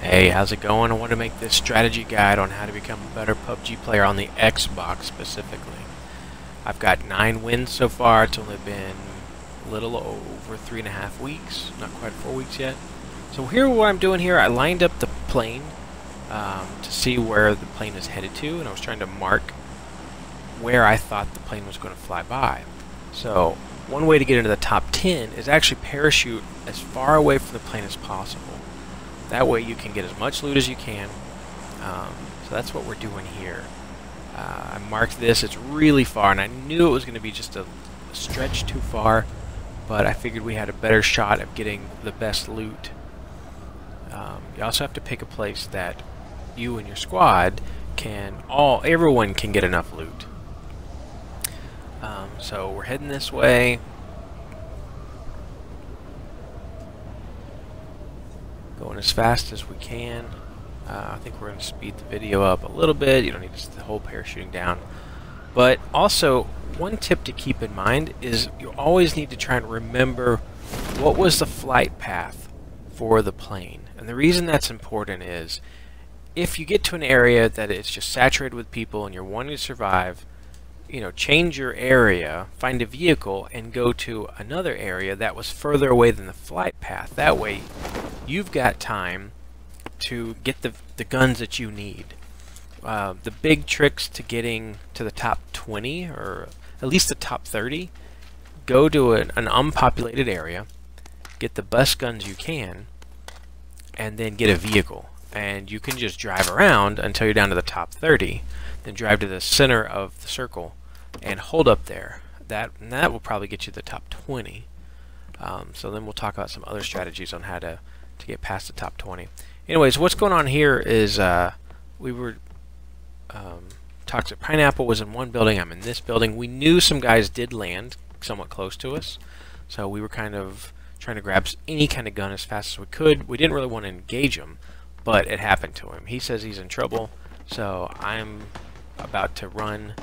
Hey, how's it going? I want to make this strategy guide on how to become a better PUBG player on the Xbox specifically. I've got 9 wins so far. It's only been a little over 3.5 weeks, not quite 4 weeks yet. So here, what I'm doing here, I lined up the plane to see where the plane is headed to, and I was trying to mark where I thought the plane was going to fly by. So one way to get into the top 10 is actually parachute as far away from the plane as possible. That way you can get as much loot as you can. So that's what we're doing here. I marked this. It's really far, and I knew it was going to be just a stretch too far, but I figured we had a better shot of getting the best loot. You also have to pick a place that you and your squad everyone can get enough loot. So we're heading this way. Going as fast as we can. I think we're going to speed the video up a little bit. You don't need the whole parachuting down. But also, one tip to keep in mind is you always need to try and remember what was the flight path for the plane. And the reason that's important is if you get to an area that is just saturated with people and you're wanting to survive, change your area, find a vehicle, and go to another area that was further away than the flight path. That way, you've got time to get the guns that you need. The big tricks to getting to the top 20, or at least the top 30, go to an unpopulated area, get the best guns you can, and then get a vehicle. And you can just drive around until you're down to the top 30, then drive to the center of the circle and hold up there. That will probably get you the top 20. So then we'll talk about some other strategies on how to get past the top 20. Anyways, what's going on here is Toxic Pineapple was in one building, I'm in this building. We knew some guys did land somewhat close to us, so we were kind of trying to grab any kind of gun as fast as we could. We didn't really want to engage him, but it happened to him. He says he's in trouble, so I'm about to run.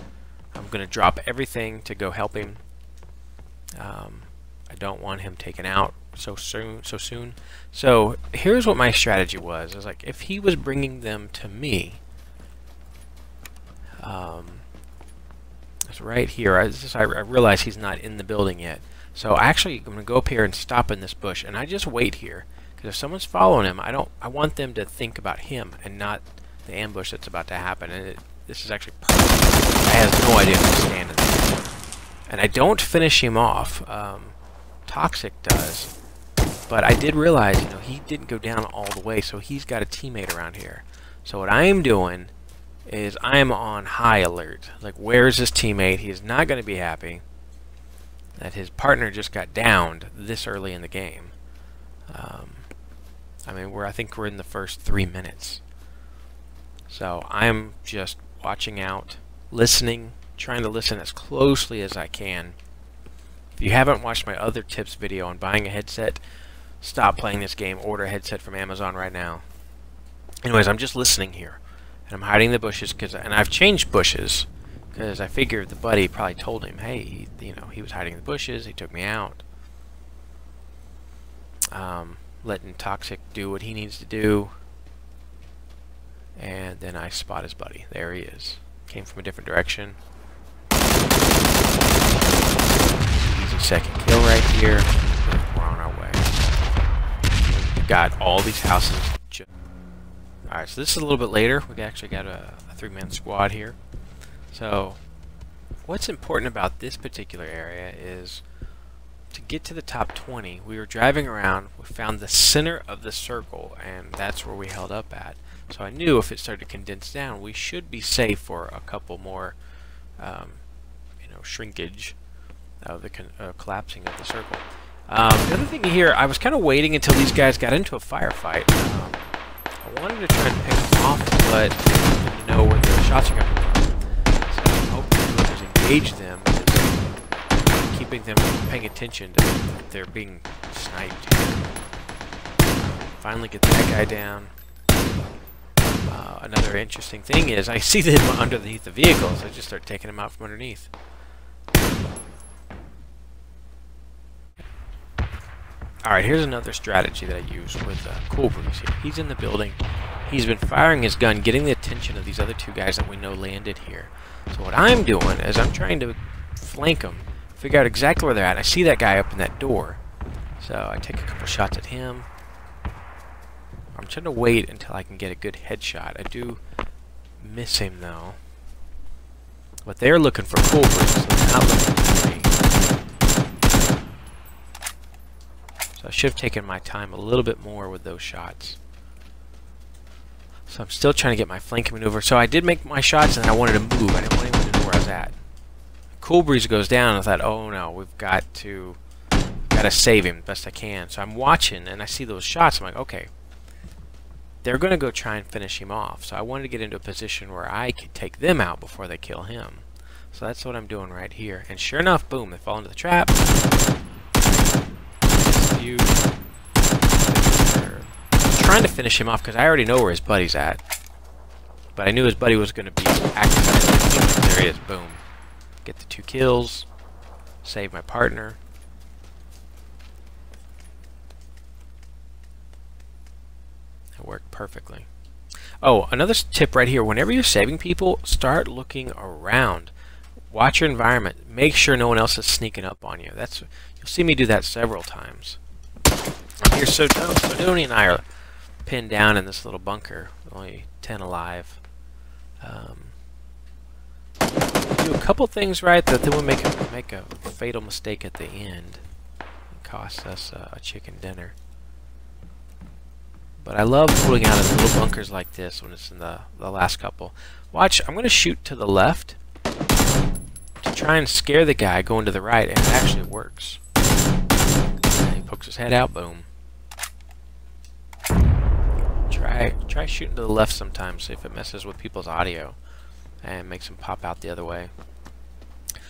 I'm going to drop everything to go help him. I don't want him taken out so soon. So here's what my strategy was. I was like, if he was bringing them to me, it's right here. I realize he's not in the building yet. So actually, I'm going to go up here and stop in this bush, and I just wait here. Because if someone's following him, I want them to think about him and not the ambush that's about to happen. And this is actually perfect. I have no idea who's standing there. And I don't finish him off. Toxic does. But I did realize, he didn't go down all the way, so he's got a teammate around here. So what I am doing is I am on high alert. Like, where's his teammate? He is not going to be happy that his partner just got downed this early in the game. I think we're in the first 3 minutes. So I'm just watching out, listening, trying to listen as closely as I can. If you haven't watched my other tips video on buying a headset, stop playing this game. Order a headset from Amazon right now. Anyways, I'm just listening here. And I'm hiding in the bushes, and I've changed bushes because I figured the buddy probably told him, hey, he was hiding in the bushes, he took me out. Letting Toxic do what he needs to do. And then I spot his buddy. There he is. Came from a different direction. Easy second kill right here. We're on our way. We've got all these houses. Alright, so this is a little bit later. We actually got a 3-man squad here. So, what's important about this particular area is to get to the top 20, we were driving around, we found the center of the circle, and that's where we held up at. So I knew if it started to condense down, we should be safe for a couple more, shrinkage of the collapsing of the circle. The other thing here, I was kind of waiting until these guys got into a firefight. I wanted to try and pick them off, but I didn't know where the shots are coming from. So I'm hoping whoever's engaged them is keeping them paying attention to if they're being sniped. Finally get that guy down. Another interesting thing is I see them underneath the vehicles. I just start taking them out from underneath. Alright, here's another strategy that I use with Cool Breeze here. He's in the building. He's been firing his gun, getting the attention of these other two guys that we know landed here. So what I'm doing is I'm trying to flank them, figure out exactly where they're at. I see that guy up in that door. So I take a couple shots at him. I'm trying to wait until I can get a good headshot. I do miss him though. But they're looking for Cool Breeze, so they're not looking for me. So I should have taken my time a little bit more with those shots. So I'm still trying to get my flanking maneuver. So I did make my shots and I wanted to move. I didn't want anyone to know where I was at. Cool Breeze goes down and I thought, oh no, we've got to save him best I can. So I'm watching and I see those shots. I'm like, okay, they're going to go try and finish him off. So I wanted to get into a position where I could take them out before they kill him. So that's what I'm doing right here. And sure enough, boom, they fall into the trap. Trying to finish him off because I already know where his buddy's at. But I knew his buddy was going to be active. There he is. Boom. Get the 2 kills. Save my partner. That worked perfectly. Oh, another tip right here. Whenever you're saving people, start looking around. Watch your environment. Make sure no one else is sneaking up on you. You'll see me do that several times. Here, so Donnie and I are pinned down in this little bunker, only 10 alive. Do a couple things right, that then we'll make a fatal mistake at the end. It costs us a chicken dinner. But I love pulling out of little bunkers like this when it's in the last couple. Watch, I'm going to shoot to the left to try and scare the guy going to the right, and it actually works. And he pokes his head out, boom. Try shooting to the left sometimes, see if it messes with people's audio and makes them pop out the other way.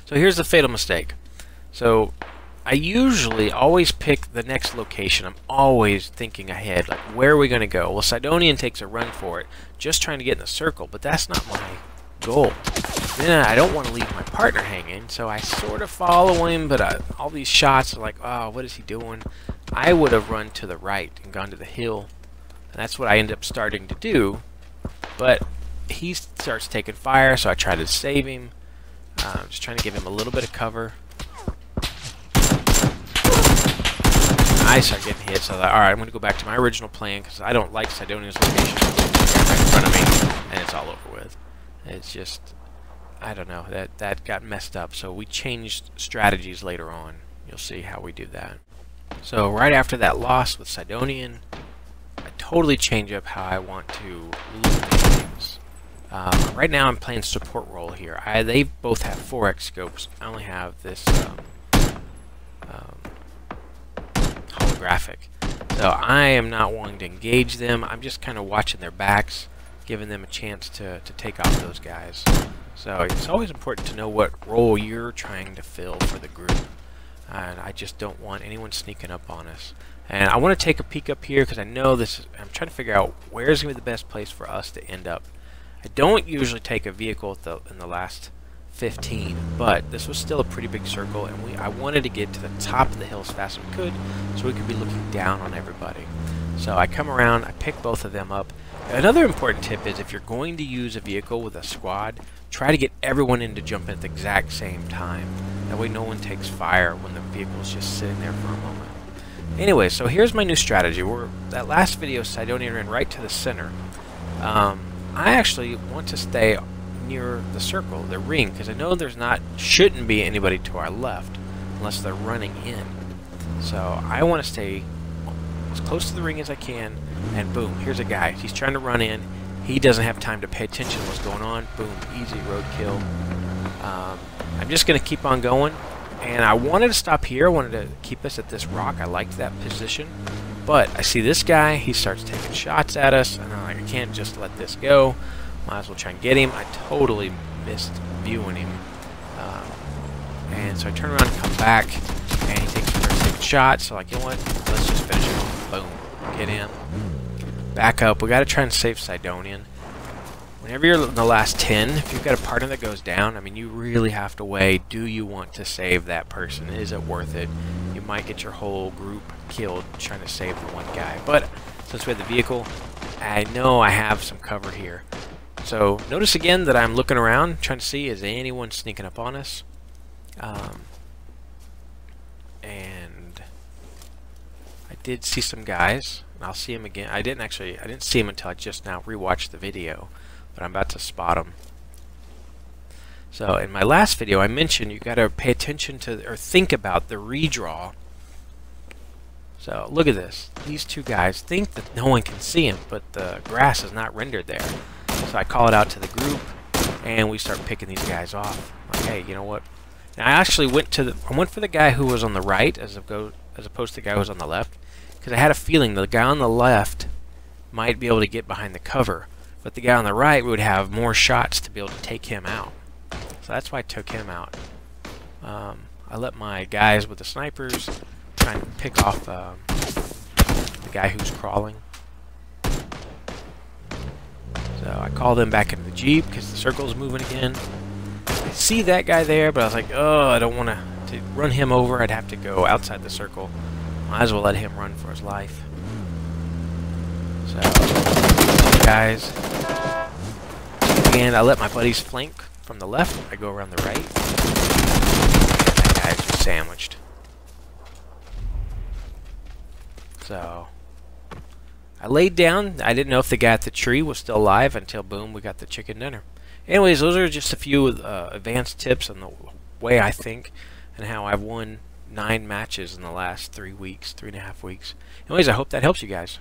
So here's the fatal mistake. So I usually always pick the next location. I'm always thinking ahead, like where are we going to go? Well, Sidonian takes a run for it, just trying to get in the circle, but that's not my goal. Then I don't want to leave my partner hanging, so I sort of follow him, but all these shots are like, oh, what is he doing? I would have run to the right and gone to the hill. And that's what I end up starting to do, but he starts taking fire, so I try to save him. Just trying to give him a little bit of cover. I start getting hit, so I thought, alright, I'm going to go back to my original plan, because I don't like Sidonian's location right in front of me, and it's all over with. It's just, I don't know, that got messed up, so we changed strategies later on. You'll see how we do that. So right after that loss with Sidonian, I totally change up how I want to look at things. Right now I'm playing support role here. They both have 4x scopes. I only have this holographic. So I am not wanting to engage them. I'm just kind of watching their backs, giving them a chance to take off those guys. So it's always important to know what role you're trying to fill for the group. And I just don't want anyone sneaking up on us. And I want to take a peek up here because I know I'm trying to figure out where's going to be the best place for us to end up. I don't usually take a vehicle in the last 15, but this was still a pretty big circle, and I wanted to get to the top of the hill as fast as we could so we could be looking down on everybody. So I come around, I pick both of them up. Another important tip is if you're going to use a vehicle with a squad, try to get everyone in to jump in at the exact same time. That way no one takes fire when the vehicle is just sitting there for a moment. Anyway, so here's my new strategy. That last video, Sidonian ran right to the center. I actually want to stay near the circle, the ring, because I know shouldn't be anybody to our left unless they're running in. So I want to stay as close to the ring as I can, and boom, here's a guy. He's trying to run in. He doesn't have time to pay attention to what's going on. Boom, easy roadkill. I'm just going to keep on going. And I wanted to stop here. I wanted to keep us at this rock. I liked that position. But I see this guy. He starts taking shots at us. And I'm like, I can't just let this go. Might as well try and get him. I totally missed viewing him. And so I turn around and come back. And he takes the first taking shot. So like, you know what? Let's just finish him off. Boom. Get him. Back up. We got to try and save Sidonian. Whenever you're in the last 10, if you've got a partner that goes down, I mean, you really have to weigh, do you want to save that person? Is it worth it? You might get your whole group killed trying to save the one guy. But since we have the vehicle, I know I have some cover here. So notice again that I'm looking around, trying to see is anyone sneaking up on us. And I did see some guys, and I'll see them again. I didn't see them until I just now rewatched the video, but I'm about to spot them. So in my last video, I mentioned you got to pay attention to, or think about the redraw. So look at this. These two guys think that no one can see them, but the grass is not rendered there. So I call it out to the group, and we start picking these guys off. Like, hey, you know what? Now I actually went for the guy who was on the right as opposed to the guy who was on the left, because I had a feeling the guy on the left might be able to get behind the cover, but the guy on the right would have more shots to be able to take him out. So that's why I took him out. I let my guys with the snipers try and pick off the guy who's crawling. So I call them back into the Jeep because the circle's moving again. I see that guy there, but I was like, oh, I don't want to run him over. I'd have to go outside the circle. Might as well let him run for his life. So, guys. And I let my buddies flank from the left. I go around the right. That guy's just sandwiched. So I laid down. I didn't know if the guy at the tree was still alive until, boom, we got the chicken dinner. Anyways, those are just a few advanced tips on the way I think and how I've won 9 matches in the last 3.5 weeks. Anyways, I hope that helps you guys.